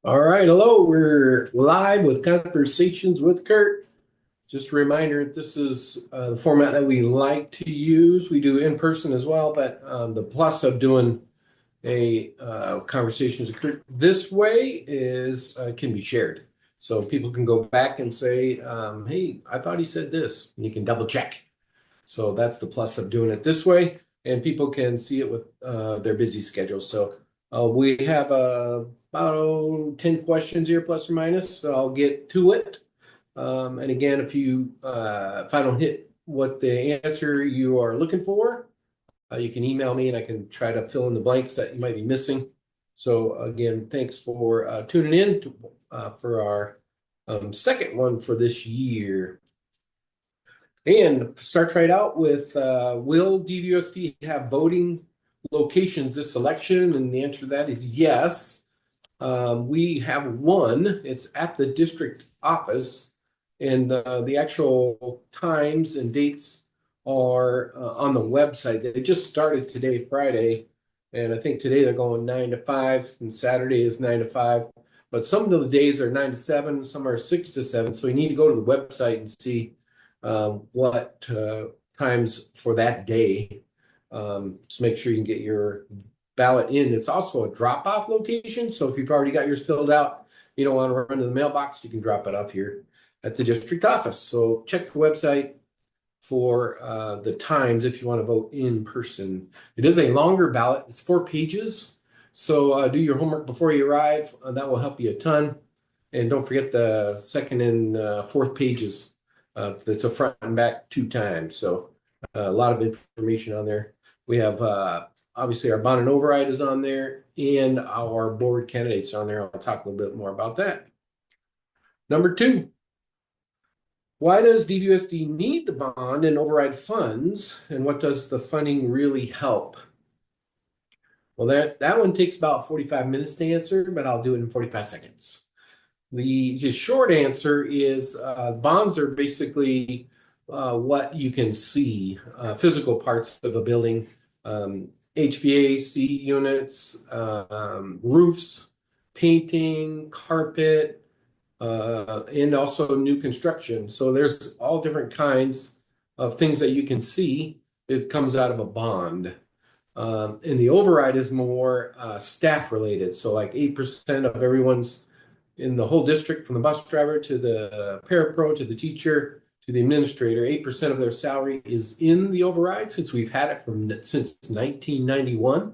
All right, hello. We're live with Conversations with Curt. Just a reminder, this is the format that we like to use. We do in person as well, but the plus of doing a Conversations with Curt this way is can be shared. So people can go back and say, hey, I thought he said this. And you can double check. So that's the plus of doing it this way, and people can see it with their busy schedule. So we have about 10 questions here, plus or minus. So I'll get to it. And again, if I don't hit what the answer you are looking for, you can email me and I can try to fill in the blanks that you might be missing. So again, thanks for tuning in for our second one for this year. And start right out with will DVUSD have voting locations this election? And the answer to that is yes. We have one. It's at the district office, and the actual times and dates are on the website. They just started today, Friday, and I think today they're going 9 to 5, and Saturday is 9 to 5. But some of the days are 9 to 7, some are 6 to 7. So you need to go to the website and see what times for that day. Just make sure you can get your ballot in. It's also a drop-off location. So if you've already got yours filled out, you don't want to run to the mailbox, you can drop it off here at the district office. So check the website for the times if you want to vote in person. It is a longer ballot. It's 4 pages. So do your homework before you arrive. That will help you a ton. And don't forget the second and fourth pages. It's a front and back 2 times. So a lot of information on there. We have obviously our bond and override is on there and our board candidates on there. I'll talk a little bit more about that. Number 2, why does DVUSD need the bond and override funds, and what does the funding really help? Well, that one takes about 45 minutes to answer, but I'll do it in 45 seconds. The short answer is bonds are basically what you can see, physical parts of a building, HVAC units, roofs, painting, carpet, and also new construction. So there's all different kinds of things that you can see. It comes out of a bond. And the override is more staff related. So like 8% of everyone's in the whole district, from the bus driver to the parapro to the teacher to the administrator, 8% of their salary is in the override since we've had it since 1991.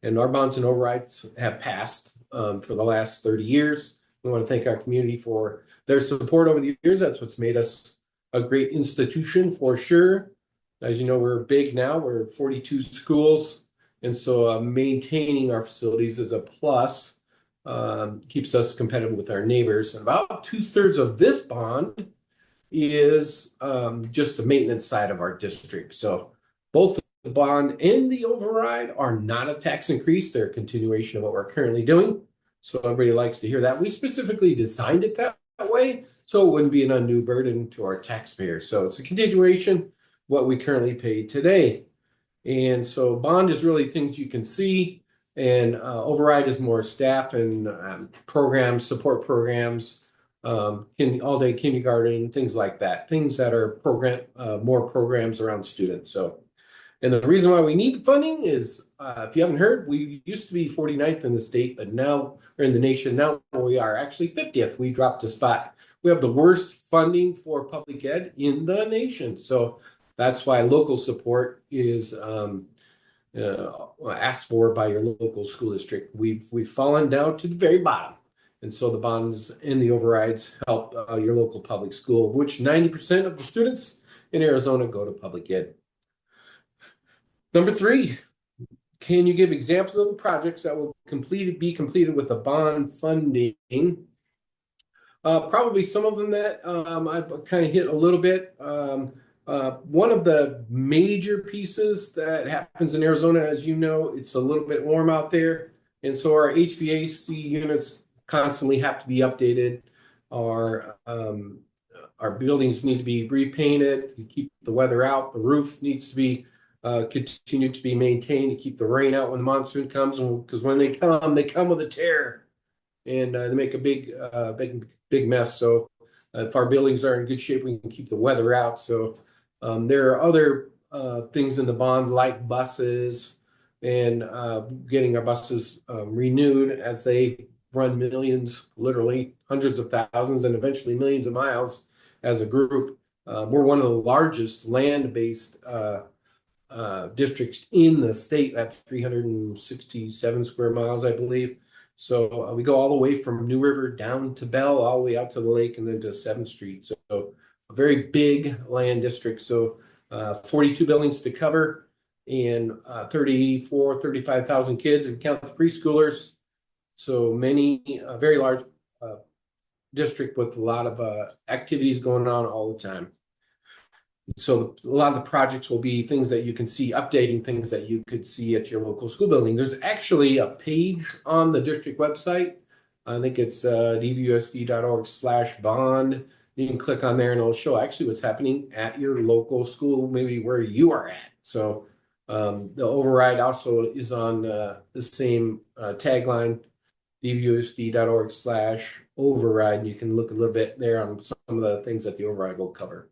And our bonds and overrides have passed for the last 30 years. We want to thank our community for their support over the years. That's what's made us a great institution for sure. As you know, we're big now. We're 42 schools. And so maintaining our facilities is a plus. Keeps us competitive with our neighbors. And about 2/3 of this bond is just the maintenance side of our district. So both the bond and the override are not a tax increase. They're a continuation of what we're currently doing. So everybody likes to hear that. We specifically designed it that way so it wouldn't be an undue burden to our taxpayers. So it's a continuation of what we currently pay today. And so bond is really things you can see, and override is more staff and programs, support programs, in all-day kindergarten, things like that, things that are more programs around students. So, and the reason why we need the funding is, if you haven't heard, we used to be 49th in the state, but now, or in the nation, now we are actually 50th. We dropped a spot. We have the worst funding for public ed in the nation. So that's why local support is asked for by your local school district. We've fallen down to the very bottom. And so the bonds and the overrides help your local public school, of which 90% of the students in Arizona go to public ed. Number 3, can you give examples of the projects that will be completed with the bond funding? Probably some of them that I've kind of hit a little bit. One of the major pieces that happens in Arizona, as you know, it's a little bit warm out there. And so our HVAC units constantly have to be updated. Our buildings need to be repainted to keep the weather out. The roof needs to be continue to be maintained to keep the rain out when the monsoon comes. Because when they come with a tear. and they make a big mess. So if our buildings are in good shape, we can keep the weather out. So there are other things in the bond, like buses and getting our buses renewed as they run millions, literally hundreds of thousands, and eventually millions of miles as a group. We're one of the largest land-based districts in the state at 367 square miles, I believe. So we go all the way from New River down to Bell, all the way out to the lake, and then to 7th Street. So a very big land district. So 42 buildings to cover, and 35,000 kids, if you count the preschoolers. So many, very large district with a lot of activities going on all the time. So a lot of the projects will be things that you can see, updating things that you could see at your local school building. There's actually a page on the district website. I think it's dvusd.org/bond. You can click on there and it'll show actually what's happening at your local school, maybe where you are at. So the override also is on the same tagline, dvusd.org/override. You can look a little bit there on some of the things that the override will cover.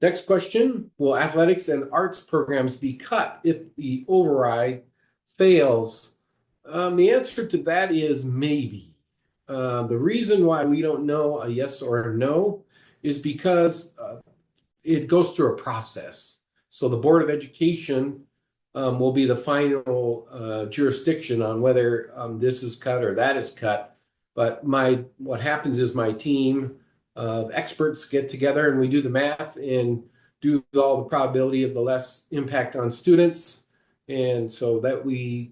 Next question, will athletics and arts programs be cut if the override fails? The answer to that is maybe. The reason why we don't know a yes or a no is because it goes through a process. So the Board of Education will be the final jurisdiction on whether this is cut or that is cut. But what happens is my team of experts get together and we do the math and do all the probability of the less impact on students. And so that we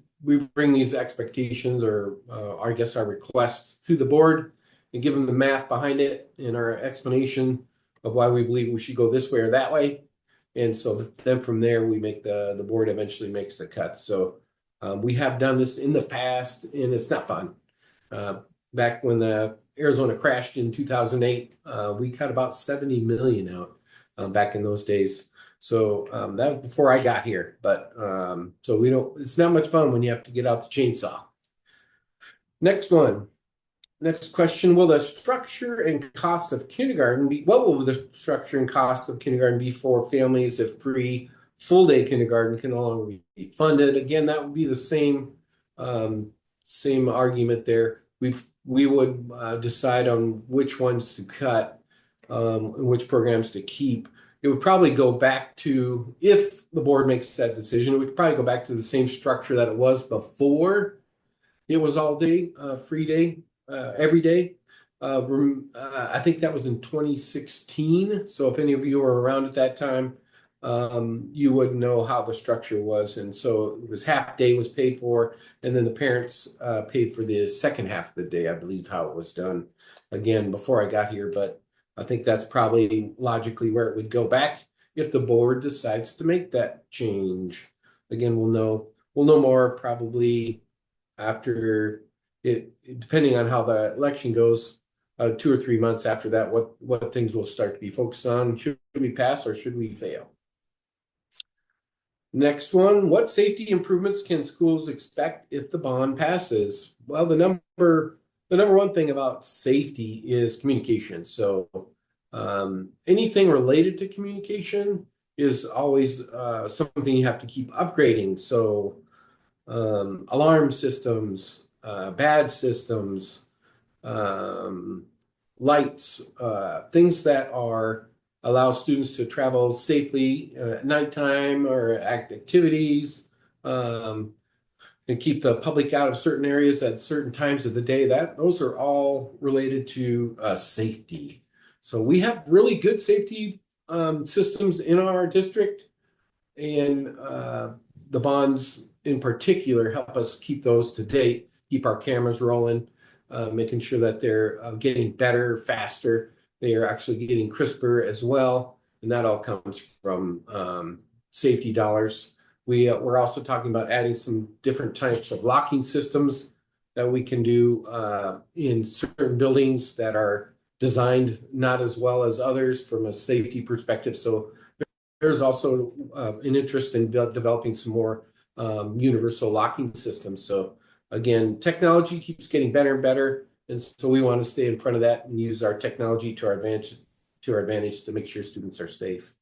bring these expectations or I guess our requests to the board and give them the math behind it and our explanation of why we believe we should go this way or that way. And so then from there, we make the board eventually makes the cut. So we have done this in the past and it's not fun. Back when the Arizona crashed in 2008, we cut about 70 million out back in those days. So that was before I got here. But so it's not much fun when you have to get out the chainsaw. Next question, will the structure and cost of kindergarten be, what will the structure and cost of kindergarten be for families if free full-day kindergarten can no longer be funded? Again, that would be the same argument there. We would decide on which ones to cut, and which programs to keep. It would probably go back to, if the board makes that decision, it would probably go back to the same structure that it was before it was all day, free day, every day. I think that was in 2016. So if any of you were around at that time, you would know how the structure was. And so it was half day was paid for, and then the parents paid for the second half of the day, I believe how it was done again before I got here. But I think that's probably logically where it would go back if the board decides to make that change. Again, we'll know more probably after it, depending on how the election goes, 2 or 3 months after that, what things will start to be focused on. Should we pass or should we fail? Next one, what safety improvements can schools expect if the bond passes? Well, the number one thing about safety is communication. So anything related to communication is always something you have to keep upgrading. So alarm systems, badge systems, lights, things that allow students to travel safely at nighttime or activities, and keep the public out of certain areas at certain times of the day. Those are all related to safety. So we have really good safety systems in our district, and the bonds in particular help us keep those to date, keep our cameras rolling, making sure that they're getting better, faster. They are actually getting crisper as well. And that all comes from safety dollars. We're also talking about adding some different types of locking systems that we can do in certain buildings that are designed not as well as others from a safety perspective. So there's also an interest in developing some more universal locking systems. So Again, technology keeps getting better and better, and so we want to stay in front of that and use our technology to our advantage to make sure students are safe.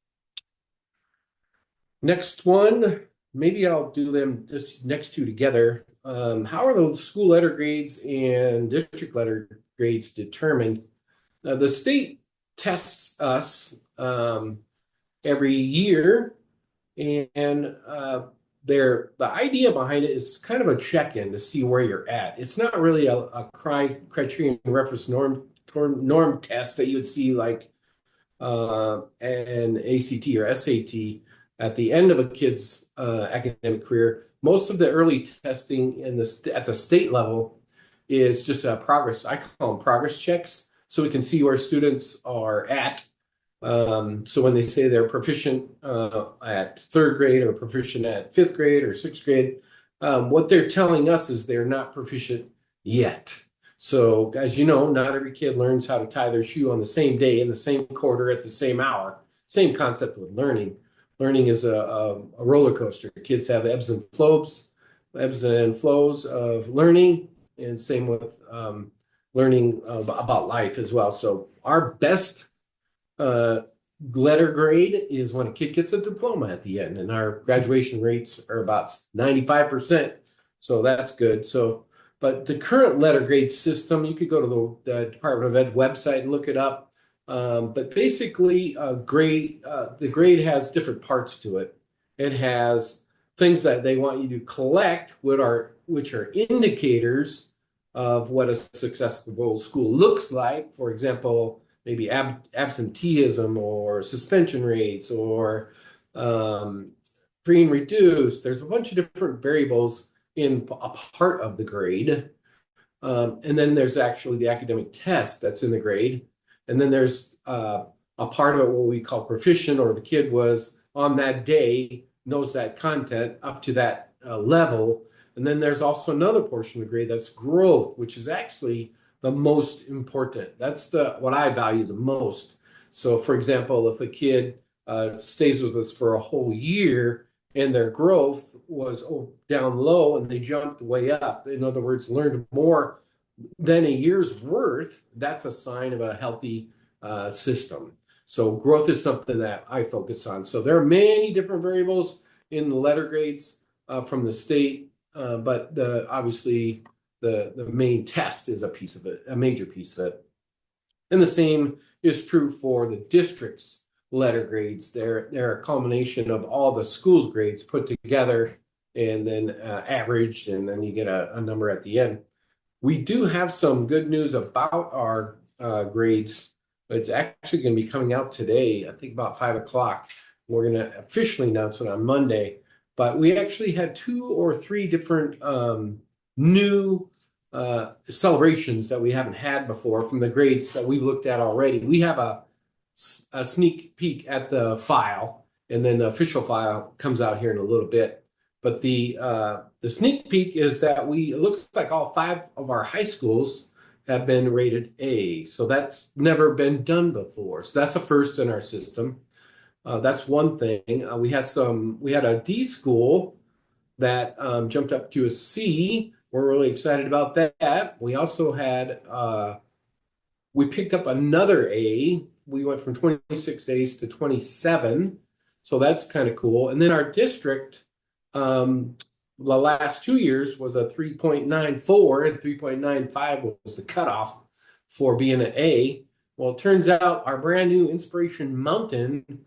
Next one, maybe I'll do them this next two together. How are the school letter grades and district letter grades determined? The state tests us every year, and the idea behind it is kind of a check-in to see where you're at. It's not really a criterion reference norm test that you would see like an ACT or SAT at the end of a kid's academic career. Most of the early testing at the state level is just a progress. I call them progress checks, so we can see where students are at. So when they say they're proficient at third grade or proficient at fifth grade or sixth grade, what they're telling us is they're not proficient yet. So as you know, not every kid learns how to tie their shoe on the same day in the same quarter at the same hour. Same concept with learning. Learning is a roller coaster. Kids have ebbs and flows of learning, and same with learning about life as well. So our best letter grade is when a kid gets a diploma at the end, and our graduation rates are about 95%. So that's good. But the current letter grade system, you could go to the Department of Ed website and look it up. But basically, the grade has different parts to it. It has things that they want you to collect, which are indicators of what a successful school looks like. For example, maybe absenteeism or suspension rates or free and reduced. There's a bunch of different variables in a part of the grade. And then there's actually the academic test that's in the grade. And then there's a part of it what we call proficient, or the kid was on that day, knows that content up to that level. And then there's also another portion of the grade that's growth, which is actually the most important. That's what I value the most. So for example, if a kid stays with us for a whole year and their growth was down low and they jumped way up, in other words, learned more than a year's worth, that's a sign of a healthy system. So growth is something that I focus on. So there are many different variables in the letter grades from the state, but obviously the main test is a piece of it, a major piece of it. And the same is true for the district's letter grades. They're a culmination of all the school's grades put together and then averaged, and then you get a number at the end. We do have some good news about our grades. It's actually going to be coming out today, I think about 5 o'clock. We're going to officially announce it on Monday. But we actually had 2 or 3 different new celebrations that we haven't had before from the grades that we've looked at already. We have a sneak peek at the file, and then the official file comes out here in a little bit. But the sneak peek is that it looks like all 5 of our high schools have been rated A. So that's never been done before. So that's a first in our system. That's one thing. We had a D school that jumped up to a C. We're really excited about that. We also we picked up another A. We went from 26 A's to 27. So that's kind of cool. And then our district, the last 2 years was a 3.94, and 3.95 was the cutoff for being an A. Well, it turns out our brand new Inspiration Mountain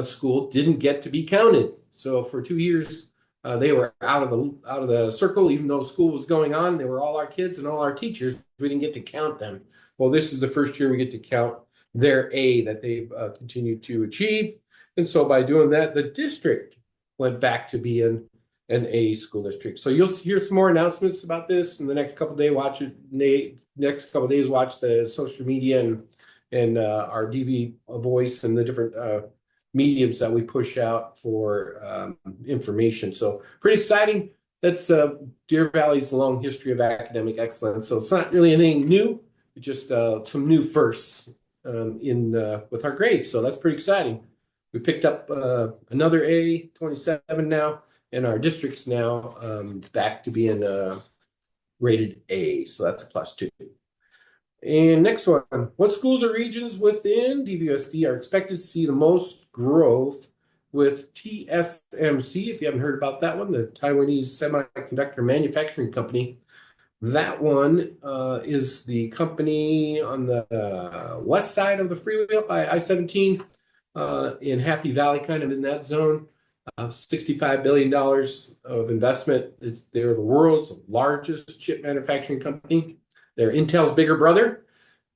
school didn't get to be counted. So for 2 years, they were out of the circle, even though school was going on. They were all our kids and all our teachers. We didn't get to count them. Well, this is the first year we get to count their A that they've continued to achieve. And so by doing that, the district went back to being an A school district. So you'll hear some more announcements about this in the next couple of days. Watch the social media and our DV voice and the different mediums that we push out for information. So pretty exciting. That's Deer Valley's long history of academic excellence. So it's not really anything new, just some new firsts with our grades. So that's pretty exciting. We picked up another A, 27 now, and our district's now back to being rated A. So that's a +2. And next one, what schools or regions within DVSD are expected to see the most growth with TSMC? If you haven't heard about that one, the Taiwanese Semiconductor Manufacturing Company. That one is the company on the west side of the freeway up by I-17 in Happy Valley, kind of in that zone. $65 billion of investment. They're the world's largest chip manufacturing company. They're Intel's bigger brother.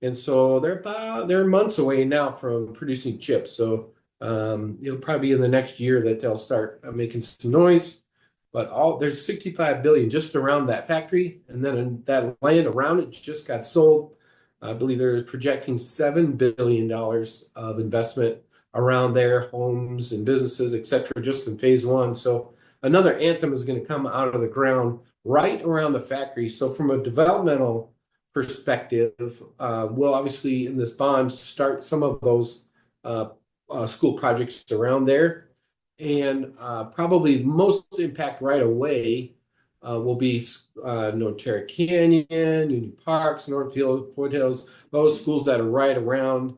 And so they're months away now from producing chips. So it'll probably be in the next year that they'll start making some noise. But there's 65 billion just around that factory, and then that land around it just got sold. I believe they're projecting $7 billion of investment around their homes and businesses, etc., just in phase one. So another Anthem is going to come out of the ground right around the factory. So from a developmental perspective, we'll obviously in this bond start some of those school projects around there. And probably the most impact right away will be North Canyon, Union Parks, Northfield, Foothills, those schools that are right around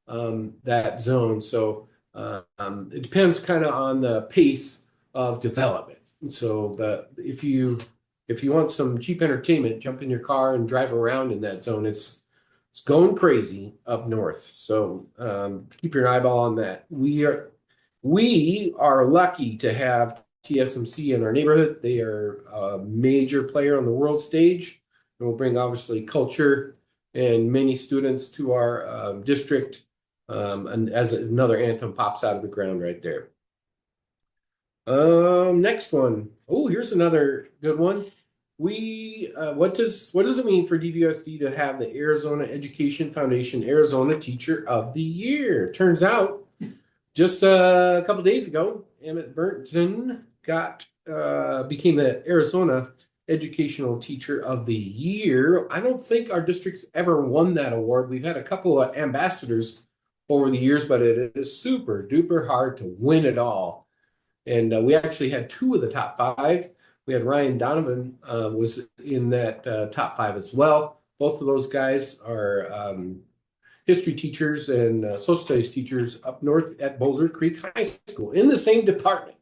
that zone. So it depends kind of on the pace of development. And so if you want some cheap entertainment, jump in your car and drive around in that zone. It's going crazy up north. So keep your eyeball on that. We are lucky to have TSMC in our neighborhood. They are a major player on the world stage and will bring obviously culture and many students to our district. And as another Anthem pops out of the ground right there. Next one. Oh, here's another good one. What does it mean for DVSD to have the Arizona Education Foundation Arizona Teacher of the Year? Turns out just a couple days ago, Emmett Burton became the Arizona Educational Teacher of the Year. I don't think our district's ever won that award. We've had a couple of ambassadors over the years, but it is super duper hard to win it all. And we actually had 2 of the top 5. We had Ryan Donovan was in that top 5 as well. Both of those guys are history teachers and social studies teachers up north at Boulder Creek High School in the same department,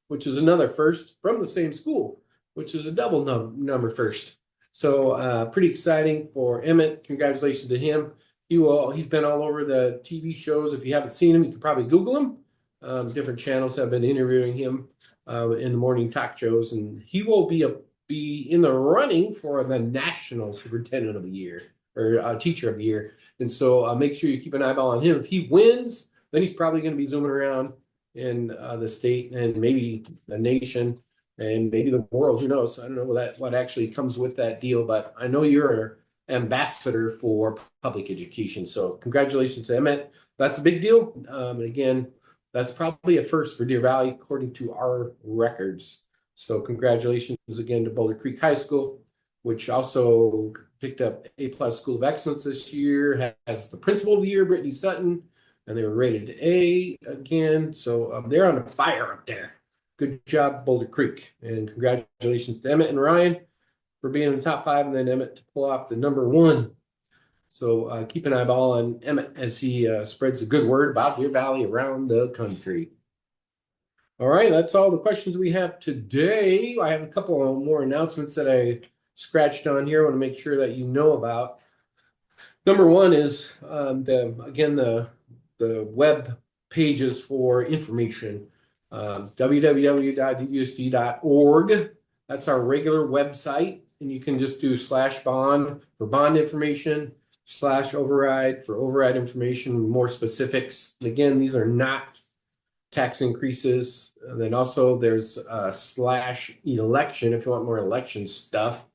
which is another first from the same school, which is a double number first. So pretty exciting for Emmett. Congratulations to him. He's been all over the TV shows. If you haven't seen him, you can probably Google him. Different channels have been interviewing him in the morning talk shows, and he will be in the running for the National Superintendent of the Year or Teacher of the Year. And so make sure you keep an eyeball on him. If he wins, then he's probably going to be zooming around in the state and maybe the nation and maybe the world. Who knows? I don't know what actually comes with that deal, but I know you're an ambassador for public education. So congratulations to Emmett. That's a big deal. And again, that's probably a first for Deer Valley according to our records. So congratulations again to Boulder Creek High School, which also picked up A+ School of Excellence this year, has the Principal of the Year, Brittany Sutton, and they were rated A again. So they're on fire up there. Good job, Boulder Creek. And congratulations to Emmett and Ryan for being in the top 5, and then Emmett to pull off the number 1. So keep an eyeball on Emmett as he spreads the good word about Deer Valley around the country. All right, that's all the questions we have today. I have a couple of more announcements that I scratched on here. I want to make sure that you know about. Number 1 is the web pages for information. www.dvsd.org. That's our regular website, and you can just do /bond for bond information, /override for override information, more specifics. And again, these are not tax increases. And then also there's /election if you want more election stuff.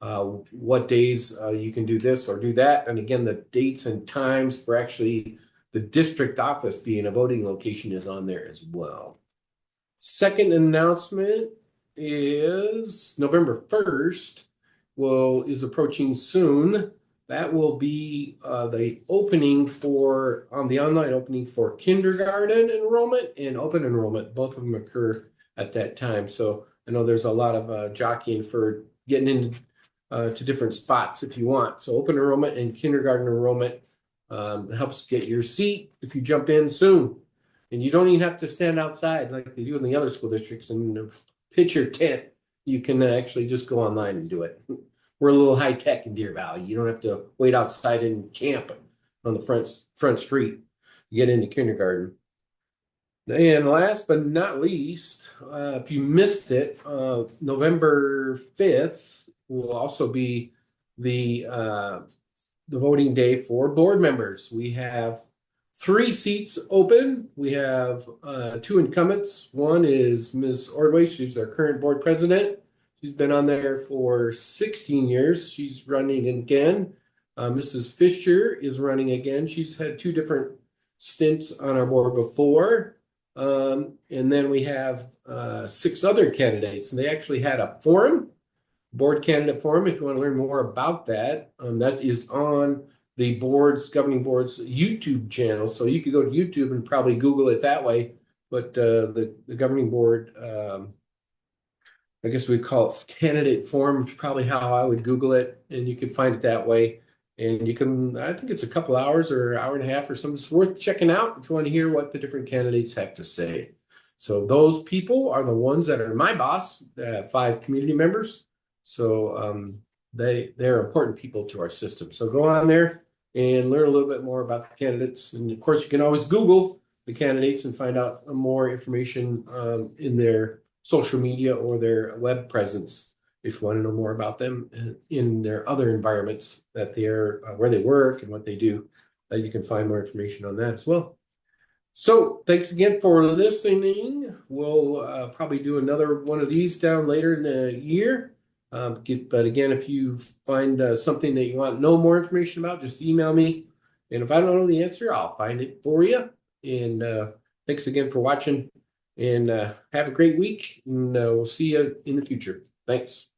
What days you can do this or do that. And again, the dates and times for actually the district office being a voting location is on there as well. Second announcement is November 1st is approaching soon. That will be the online opening for kindergarten enrollment and open enrollment. Both of them occur at that time. So I know there's a lot of jockeying for getting into to different spots if you want. So open enrollment and kindergarten enrollment helps get your seat if you jump in soon. And you don't even have to stand outside like they do in the other school districts and pitch your tent. You can actually just go online and do it. We're a little high tech in Deer Valley. You don't have to wait outside and camp on the front street. You get into kindergarten. And last but not least, if you missed it, November 5th will also be the voting day for board members. We have 3 seats open. We have 2 incumbents. One is Ms. Ordway. She's our current board president. She's been on there for 16 years. She's running again. Mrs. Fisher is running again. She's had 2 different stints on our board before. And then we have 6 other candidates. And they actually had a forum, board candidate forum. If you want to learn more about that, that is on the governing board's YouTube channel. So you could go to YouTube and probably Google it that way. But the governing board, I guess we call it candidate forum, probably how I would Google it, and you can find it that way. And you can, I think it's a couple hours or hour and a half or something. It's worth checking out if you want to hear what the different candidates have to say. So those people are the ones that are my boss, 5 community members. So they're important people to our system. So go on there and learn a little bit more about the candidates. And of course, you can always Google the candidates and find out more information in their social media or their web presence if you want to know more about them in their other environments that they're where they work and what they do. You can find more information on that as well. So thanks again for listening. We'll probably do another one of these down later in the year. But again, if you find something that you want to know more information about, just email me. And if I don't know the answer, I'll find it for you. And thanks again for watching. And have a great week. And we'll see you in the future. Thanks.